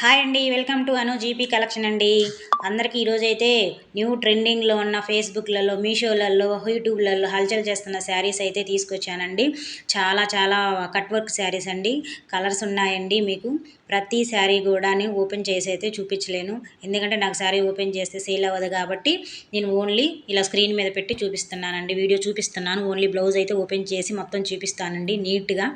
Hi అండి, welcome to Anu GP collection అండి. అందరికీ ఈరోజైతే న్యూ ట్రెండింగ్లో ఉన్న ఫేస్బుక్లలో, మీషోలలో, యూట్యూబ్లలో హల్చల్ చేస్తున్న శారీస్ అయితే తీసుకొచ్చానండి. చాలా చాలా కట్ వర్క్ శారీస్ అండి. కలర్స్ ఉన్నాయండి. మీకు ప్రతి శారీ కూడా నేను ఓపెన్ చేసి అయితే చూపించలేను, ఎందుకంటే నాకు శారీ ఓపెన్ చేస్తే సేల్ అవ్వదు కాబట్టి నేను ఓన్లీ ఇలా స్క్రీన్ మీద పెట్టి చూపిస్తున్నానండి. వీడియో చూపిస్తున్నాను. ఓన్లీ బ్లౌజ్ అయితే ఓపెన్ చేసి మొత్తం చూపిస్తానండి నీట్గా.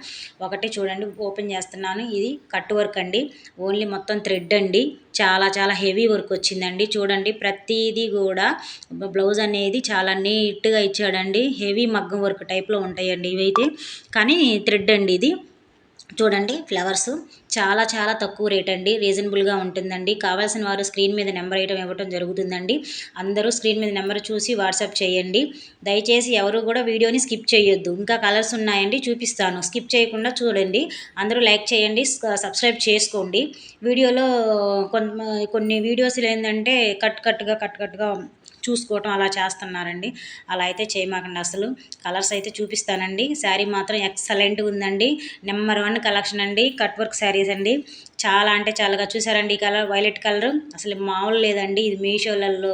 ఒకటి చూడండి, ఓపెన్ చేస్తున్నాను. ఇది కట్ వర్క్ అండి. ఓన్లీ మొత్తం థ్రెడ్ అండి. చాలా చాలా హెవీ వర్క్ వచ్చిందండి. చూడండి, ప్రతిదీ కూడా బ్లౌజ్ అనేది చాలా నీట్గా ఇచ్చాడండి. హెవీ మగ్గం వర్క్ టైప్లో ఉంటాయండి ఇవైతే, కానీ థ్రెడ్ అండి ఇది. చూడండి, ఫ్లవర్స్ చాలా చాలా తక్కువ రేట్ అండి, రీజనబుల్గా ఉంటుందండి. కావాల్సిన వారు స్క్రీన్ మీద నెంబర్ ఇవ్వటం జరుగుతుందండి. అందరూ స్క్రీన్ మీద నెంబర్ చూసి వాట్సాప్ చేయండి. దయచేసి ఎవరు కూడా వీడియోని స్కిప్ చేయొద్దు. ఇంకా కలర్స్ ఉన్నాయండి, చూపిస్తాను. స్కిప్ చేయకుండా చూడండి. అందరూ లైక్ చేయండి, సబ్స్క్రైబ్ చేసుకోండి. వీడియోలో కొన్ని వీడియోస్లో ఏంటంటే కట్టుగా చూసుకోవటం అలా చేస్తున్నారండి. అలా అయితే చేయమాకండి అసలు. కలర్స్ అయితే చూపిస్తానండి. శారీ మాత్రం ఎక్సలెంట్గా ఉందండి. నెంబర్ 1 కలెక్షన్ అండి. కట్ వర్క్ శారీస్ అండి. చాలా అంటే చాలాగా చూసారండి. ఈ కలర్ వైలెట్ కలర్ అసలు మామూలు లేదండి. ఇది మీషోలలో,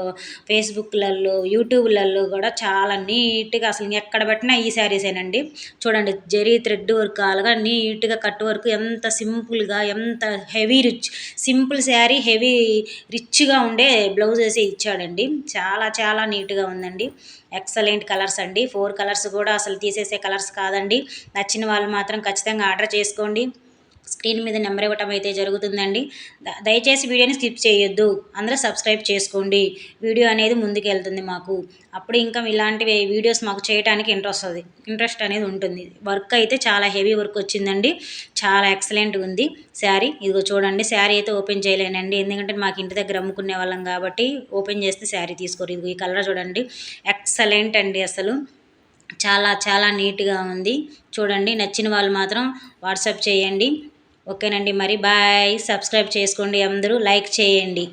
ఫేస్బుక్లలో, యూట్యూబ్లలో కూడా చాలా నీట్గా అసలు ఎక్కడ పెట్టినా ఈ శారీసేనండి. చూడండి, జరీ థ్రెడ్ వర్క్ అలాగా నీట్గా కట్ వర్క్, ఎంత సింపుల్గా, ఎంత heavy rich. Simple sari heavy రిచ్గా ఉండే బ్లౌజ్ వేసి ఇచ్చాడండి. చాలా చాలా నీట్గా ఉందండి. ఎక్సలెంట్ కలర్స్ అండి. 4 కలర్స్ కూడా అసలు తీసేసే కలర్స్ కాదండి. నచ్చిన వాళ్ళు మాత్రం ఖచ్చితంగా ఆర్డర్ చేసుకోండి. స్క్రీన్ మీద నెంబర్ ఇవ్వటం అయితే జరుగుతుందండి. దయచేసి వీడియోని స్కిప్ చేయొద్దు. అందరూ సబ్స్క్రైబ్ చేసుకోండి. వీడియో అనేది ముందుకు వెళ్తుంది మాకు. అప్పుడు ఇంకా ఇలాంటివి వీడియోస్ మాకు చేయడానికి ఇంట్రెస్ట్ అనేది ఉంటుంది. వర్క్ అయితే చాలా హెవీ వర్క్ వచ్చిందండి. చాలా ఎక్సలెంట్ ఉంది శారీ. ఇదిగో చూడండి, శారీ అయితే ఓపెన్ చేయలేనండి, ఎందుకంటే మాకు ఇంటి దగ్గర అమ్ముకునే వాళ్ళం కాబట్టి ఓపెన్ చేస్తే శారీ తీసుకోరు. ఇదిగో ఈ కలర్ చూడండి, ఎక్సలెంట్ అండి. అసలు చాలా చాలా నీట్గా ఉంది. చూడండి, నచ్చిన వాళ్ళు మాత్రం వాట్సాప్ చేయండి. ఓకేనండి, మరి బాయ్. సబ్స్క్రైబ్ చేసుకోండి, అందరూ లైక్ చేయండి.